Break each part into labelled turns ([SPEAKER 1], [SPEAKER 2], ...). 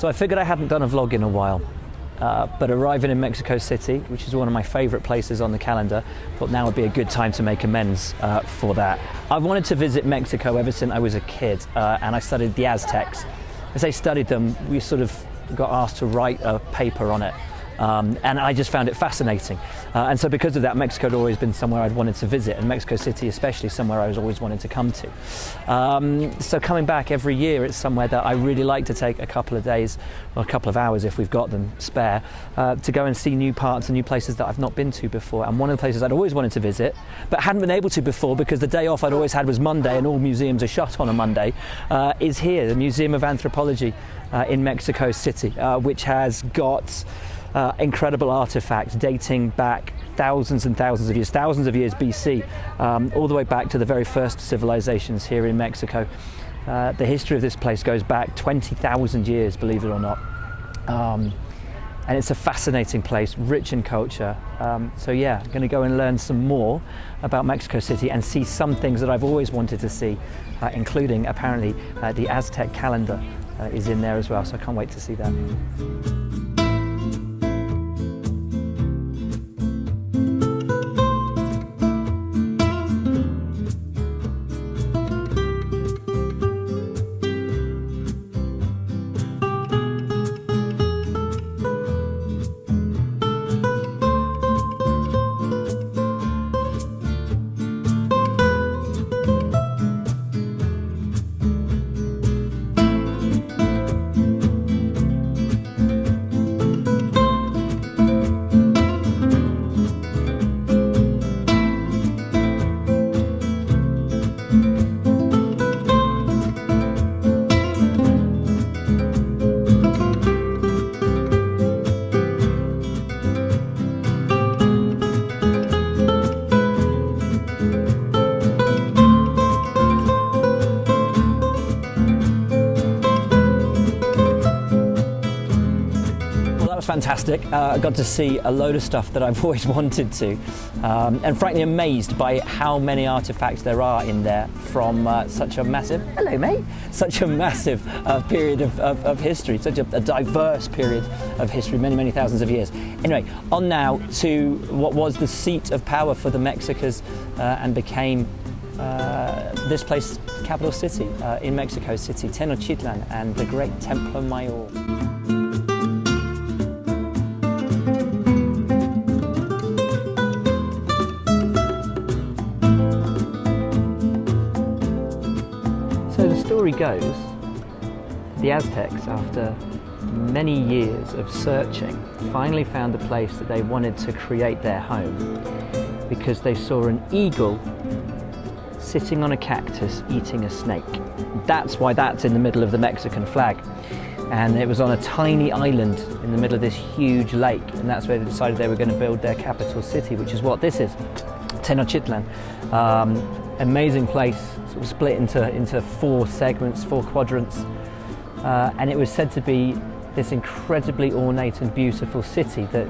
[SPEAKER 1] So I figured I hadn't done a vlog in a while, but arriving in Mexico City, which is one of my favorite places on the calendar, thought now would be a good time to make amends for that. I've wanted to visit Mexico ever since I was a kid, and I studied the Aztecs. As I studied them, we sort of got asked to write a paper on it. And I just found it fascinating. And so because of that, Mexico had always been somewhere I'd wanted to visit, and Mexico City especially somewhere I was always wanted to come to. So coming back every year, it's somewhere that I really like to take a couple of days, or a couple of hours if we've got them spare, to go and see new parts and new places that I've not been to before. And one of the places I'd always wanted to visit, but hadn't been able to before because the day off I'd always had was Monday, and all museums are shut on a Monday, is here, the Museum of Anthropology in Mexico City, which has got incredible artifacts dating back thousands and thousands of years BC, all the way back to the very first civilizations here in Mexico. The history of this place goes back 20,000 years, believe it or not. And it's a fascinating place, rich in culture. So yeah, I'm going to go and learn some more about Mexico City and see some things that I've always wanted to see, including apparently the Aztec calendar is in there as well, so I can't wait to see that. Fantastic. I got to see a load of stuff that I've always wanted to, and frankly amazed by how many artifacts there are in there from such a massive, hello mate, such a massive period of history, such a diverse period of history, many thousands of years. Anyway, on now to what was the seat of power for the Mexicas and became this place, capital city in Mexico City, Tenochtitlan, and the great Templo Mayor. The story goes, the Aztecs, after many years of searching, finally found a place that they wanted to create their home because they saw an eagle sitting on a cactus eating a snake. That's why that's in the middle of the Mexican flag. And it was on a tiny island in the middle of this huge lake, and that's where they decided they were going to build their capital city, which is what this is, Tenochtitlan. Amazing place, sort of split into four segments, four quadrants, and it was said to be this incredibly ornate and beautiful city that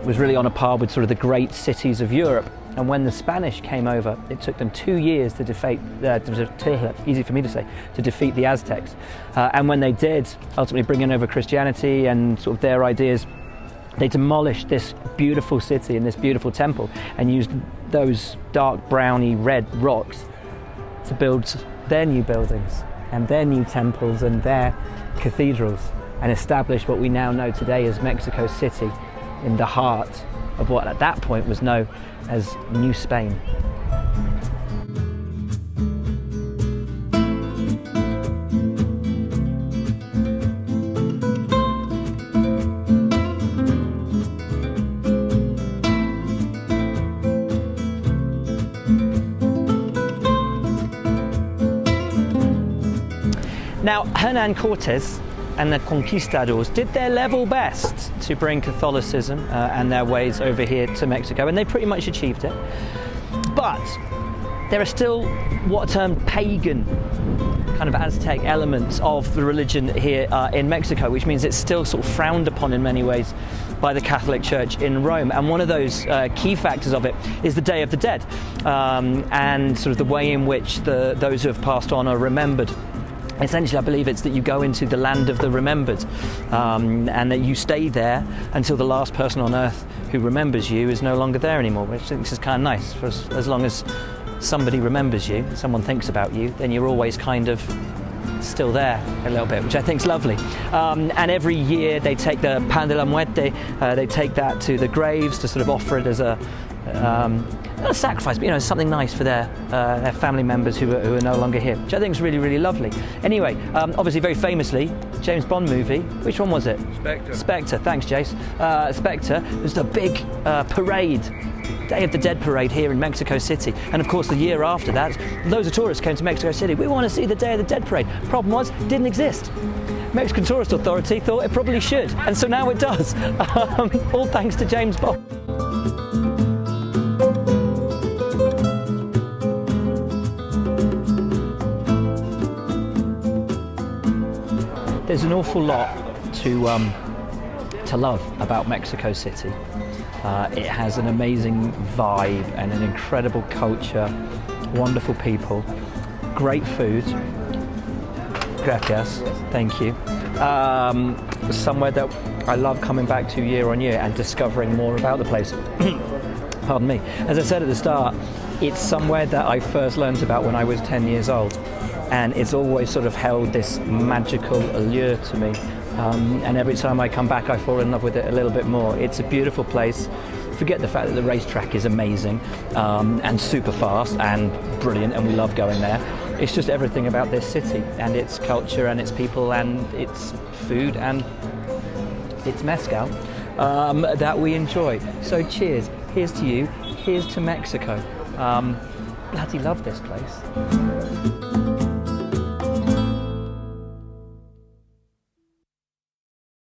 [SPEAKER 1] was really on a par with sort of the great cities of Europe. And when the Spanish came over, it took them 2 years to defeat, easy for me to say, to defeat the Aztecs. And when they did, ultimately bringing over Christianity and sort of their ideas, they demolished this beautiful city and this beautiful temple and used those dark browny red rocks to build their new buildings and their new temples and their cathedrals, and established what we now know today as Mexico City in the heart of what at that point was known as New Spain. Now, Hernan Cortes and the conquistadors did their level best to bring Catholicism and their ways over here to Mexico, and they pretty much achieved it. But there are still what are termed pagan kind of Aztec elements of the religion here in Mexico, which means it's still sort of frowned upon in many ways by the Catholic Church in Rome. And one of those key factors of it is the Day of the Dead, and sort of the way in which those who have passed on are remembered Essentially, I believe it's that you go into the land of the remembered, and that you stay there until the last person on earth who remembers you is no longer there anymore, which I think is kind of nice. For as long as somebody remembers you, someone thinks about you, then you're always kind of still there a little bit, which I think is lovely. And every year they take the pan de la muerte, they take that to the graves to sort of offer it as a not a sacrifice, but something nice for their family members who are no longer here, which I think is really, really lovely. Anyway, obviously very famously, James Bond movie, which one was it? Spectre, thanks Jace. Spectre, there's a big parade, Day of the Dead parade here in Mexico City, and of course the year after that, loads of tourists came to Mexico City. We want to see the Day of the Dead parade. Problem was, it didn't exist. Mexican Tourist Authority thought it probably should, and so now it does, all thanks to James Bond. There's an awful lot to love about Mexico City. It has an amazing vibe and an incredible culture, wonderful people, great food. Gracias, thank you. Somewhere that I love coming back to year on year and discovering more about the place. Pardon me. As I said at the start, it's somewhere that I first learned about when I was 10 years old. And it's always sort of held this magical allure to me. And every time I come back, I fall in love with it a little bit more. It's a beautiful place. Forget the fact that the racetrack is amazing and super fast and brilliant, and we love going there. It's just everything about this city and its culture and its people and its food and its mezcal that we enjoy. So cheers. Here's to you. Here's to Mexico. Bloody love this place.